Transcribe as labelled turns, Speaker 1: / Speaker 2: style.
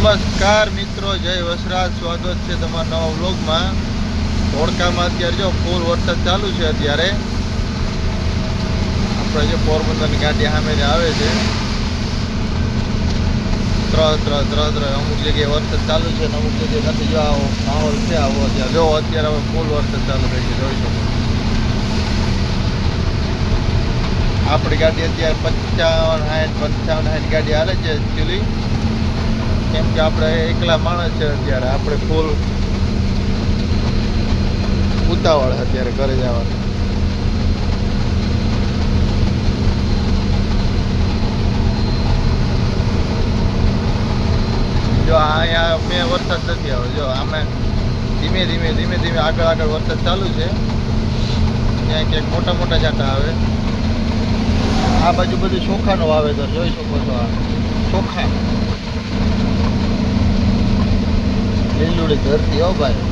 Speaker 1: નમસ્કાર મિત્રો, જય વસરાજ. સ્વાગત છે તમારા નવા વ્લોગમાં. ધોળકામાં અત્યારે જો ફૂલ વરસાદ ચાલુ છે. અત્યારે આપણે જે પોરબંદરની ગાડી સામે આવે છે, અમુક જગ્યાએ વરસાદ ચાલુ છે ને અમુક જગ્યાએ નથી. જો આવો માહોલ છે આવો અત્યારે. જો અત્યારે હવે ફૂલ વરસાદ ચાલુ થઈ છે, જોઈ શકો. આપણી ગાડી અત્યારે 55-60 ગાડી હાલે છે એકચ્યુઅલી, કેમ કે આપણે એકલા માણસ છે. અત્યારે આપણે ફૂલ ઉતાવળ અત્યારે ઘરે જવાનું. જો અહીંયા મેં વરસાદ નથી આવ્યો. જો આમે ધીમે ધીમે આગળ વરસાદ ચાલુ છે. ત્યાં ક્યાંક મોટા છાંટા આવે. આ બાજુ બધું ચોખાનું વાવેતર જોઈ શકો છો. આ ચોખા લીલુડી ધરતી હો ભાઈ.